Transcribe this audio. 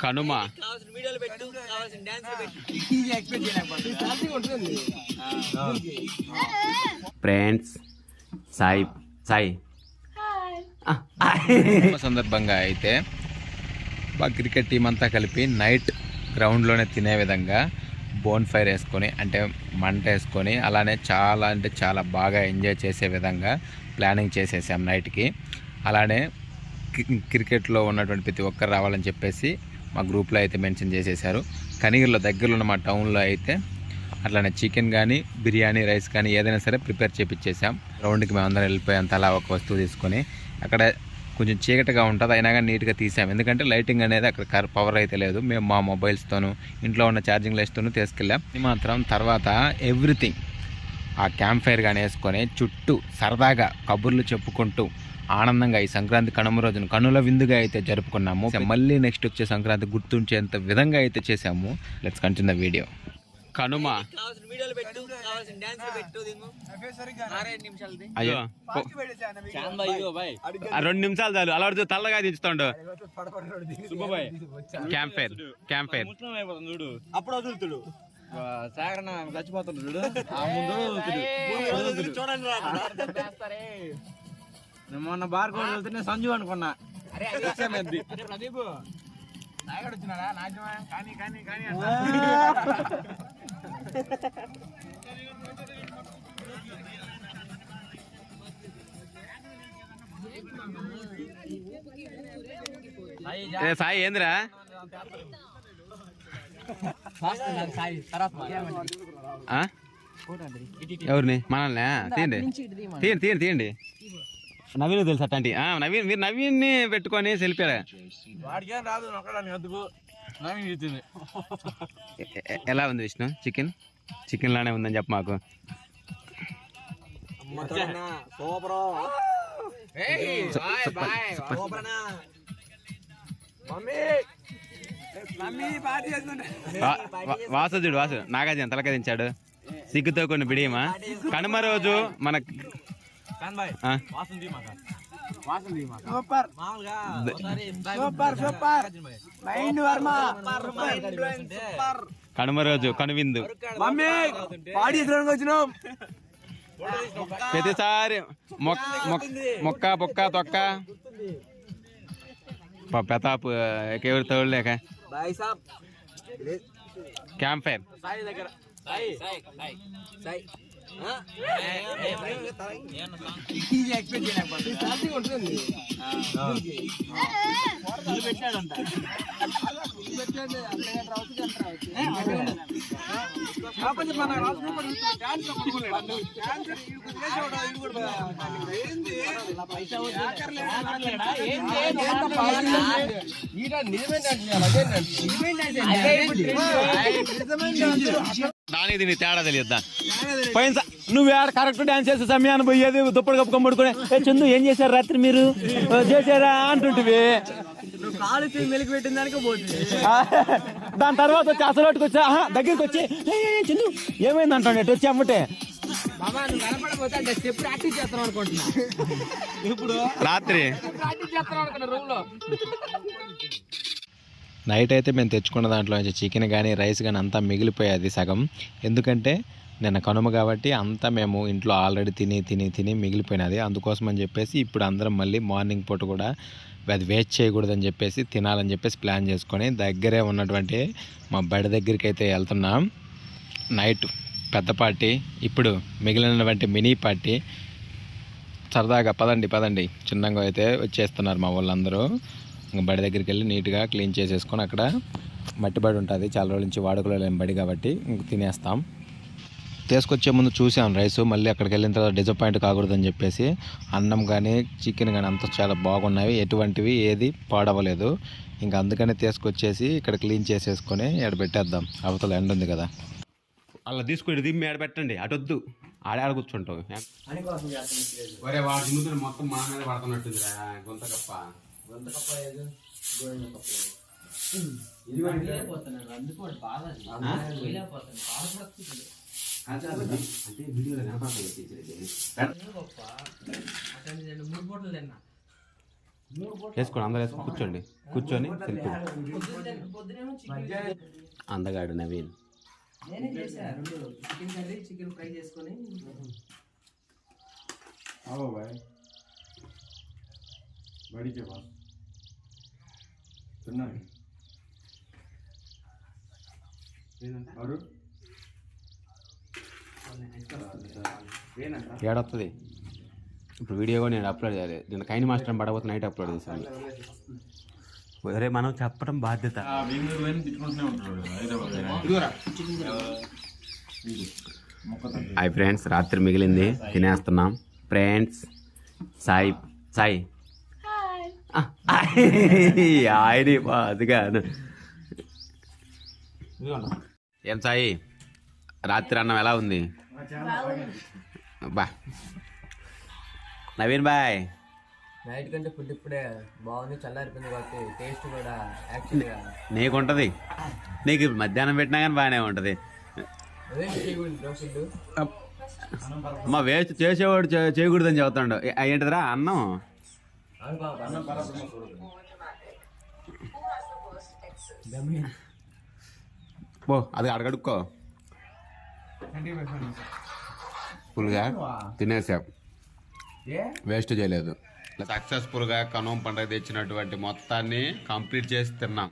Kanuma friends Sai Sai సందర్భంగా అయితే cricket team అంతా కలిపి నైట్ గ్రౌండ్లోనే తినే విధంగా బోన్ ఫైర్ వేసుకొని అంటే మంట వేసుకొని అలానే చాలా అంటే చాలా బాగా ఎంజాయ్ చేసే విధంగా ప్లానింగ్ చేసేసాం నైట్కి. అలానే క్రికెట్లో ఉన్నటువంటి ప్రతి ఒక్కరు రావాలని చెప్పేసి మా గ్రూప్లో అయితే మెన్షన్ చేసేసారు. కనిగిరిలో దగ్గరలో ఉన్న మా టౌన్లో అయితే అట్లానే చికెన్ కానీ బిర్యానీ రైస్ కానీ ఏదైనా సరే ప్రిపేర్ చేపించేసాం. గ్రౌండ్కి మేము అందరం వెళ్ళిపోయాం తలా ఒక వస్తువు తీసుకొని. అక్కడ కొంచెం చీకటిగా ఉంటుంది అయినా కానీ నీట్గా తీసాం, ఎందుకంటే లైటింగ్ అనేది అక్కడ పవర్ అయితే లేదు. మేము మా మొబైల్స్తోనూ ఇంట్లో ఉన్న ఛార్జింగ్ లైట్స్తోనూ తీసుకెళ్ళాం. ఇది మాత్రం తర్వాత ఎవ్రీథింగ్ ఆ క్యాంప్ ఫైర్ కానీ వేసుకొని చుట్టూ సరదాగా కబుర్లు చెప్పుకుంటూ ఆనందంగా ఈ సంక్రాంతి కనుమ రోజున కనుల విందుగా అయితే జరుపుకున్నాము. మళ్ళీ నెక్స్ట్ వచ్చే సంక్రాంతి గుర్తుంచేంత విధంగా అయితే చేసాము. Let's continue the video. Kanuma అయ్యో 2 నిమిషాలు చాలు. అలా తల్లగా దించుతాడు. క్యాంప్ ఫైర్ అప్పుడు వదులుతుడు సాగరణ చచ్చిపోతుంటాడు. మొన్న బార్ కోడ్ వెళ్తే సంజు అనుకున్నా. ప్రదీప్ నాయకుడు వచ్చినాడా నాజమా కానీ కానీ కానీ సాయి ఏంద్రా ఎవరిని మనల్ని తీయండి. నవీన్ తెలుసు అట్లాంటి నవీన్ మీరు నవీన్ని పెట్టుకొని సెల్ఫీరా ఎలా ఉంది విష్ణు? చికెన్ లానే ఉందని చెప్ప మాకు. వాసు నాగార్జున తలకాయ దించాడు సిగ్గుతో కొన్ని బిడియమా. కనుమ రోజు మన కనుమ రోజు కనువిందు ప్రతిసారి మొక్క పొక్క తొక్క ప్రతాప్ ఎవరు తోడలేక క్యాంప్ ఫైర్ దానికి దీనికి తేడా తెలియద్దా? పోయిన నువ్వు ఏడ కరెక్ట్ డాన్స్ చేసే సమయాన్ని పోయేది దుప్పటి కప్పుకొని పడుకునే చందు ఏం చేశారు రాత్రి మీరు చేశారా అంటుంటివి. మెలికి పెట్టిన దానికి పోతుంది. దాని తర్వాత వచ్చి అసలు వచ్చా దగ్గరికి వచ్చి చందు ఏమైంది అంటాడు ఎటు వచ్చి అమ్మటే ఇప్పుడు రాత్రి నైట్ అయితే మేము తెచ్చుకున్న దాంట్లో నుంచి చికెన్ కానీ రైస్ కానీ అంతా మిగిలిపోయేది సగం. ఎందుకంటే నిన్న కనుమ కాబట్టి అంతా మేము ఇంట్లో ఆల్రెడీ తిని మిగిలిపోయినది. అందుకోసం అని చెప్పేసి ఇప్పుడు అందరం మళ్ళీ మార్నింగ్ పూట కూడా అది వేస్ట్ చేయకూడదని చెప్పేసి తినాలని చెప్పేసి ప్లాన్ చేసుకొని దగ్గరే ఉన్నటువంటి మా బడి దగ్గరికి అయితే వెళ్తున్నాం. నైట్ పెద్ద పార్టీ, ఇప్పుడు మిగిలినటువంటి మినీ పార్టీ. సరదాగా పదండి చిన్నగా అయితే వచ్చేస్తున్నారు మా వాళ్ళందరూ. ఇంకా బడి దగ్గరికి వెళ్ళి నీట్గా క్లీన్ చేసేసుకొని అక్కడ మట్టి బడి ఉంటుంది, చాలా రోజుల నుంచి వాడుకలో లేని బడి కాబట్టి ఇంక తినేస్తాం. తీసుకొచ్చే ముందు చూసాం రైస్, మళ్ళీ అక్కడికి వెళ్ళిన తర్వాత డిసప్పాయింట్ కాకూడదని చెప్పేసి అన్నం కానీ చికెన్ కానీ అంతా చాలా బాగున్నాయి, ఎటువంటివి ఏది పాడవలేదు. ఇంకా అందుకనే తీసుకొచ్చేసి ఇక్కడ క్లీన్ చేసేసుకొని ఎడ పెట్టేద్దాం. అవతల ఎండ ఉంది కదా, అలా తీసుకొని దిమ్మి ఆడ పెట్టండి. అటొద్దు, ఆడ కూర్చుంటావు. మొత్తం మా మీద పడుతున్నట్టుందిరా గొంతకప్ప. అంటే వీడియోలో కనపడలేదు. 3 పూటలు తిన్నా వేసుకోండి, అందరూ వేసుకొని కూర్చొని సెల్ఫీ. అందగాడు నవీన్. చికెన్ ఫ్రై చేసుకొని ఏడొస్తుంది ఇప్పుడు వీడియో కూడా నేను అప్లోడ్ చేయాలి. నేను కైని మాస్టర్ పడబోతే నైట్ అప్లోడ్ చేశాను. అరే మనం చెప్పడం బాధ్యత. హాయ్ ఫ్రెండ్స్, రాత్రి మిగిలింది తినేస్తున్నాం ఫ్రెండ్స్. సాయి సాయి ఆయనే అదిగా. ఏం సాయి, రాత్రి అన్నం ఎలా ఉంది? బా నవీన్ బాయ్, నైట్ కంటే ఫుడ్ ఇప్పుడే బాగుంది, చల్లారిపోయింది కాబట్టి టేస్ట్ కూడా యాక్చువల్గా నీకుంటుంది. నీకు మధ్యాహ్నం పెట్టినా కానీ బాగానే ఉంటుంది. అమ్మ వేస్ట్ చేసేవాడు చేయకూడదని చెబుతాడు. ఏంటిదిరా అన్నం? ఓ అది అడగడుక్కో. ఫుల్గా తినేసాం, వేస్ట్ చేయలేదు. సక్సెస్ఫుల్గా కనుమ పండుగ తెచ్చినటువంటి మొత్తాన్ని కంప్లీట్ చేసి తిన్నాం.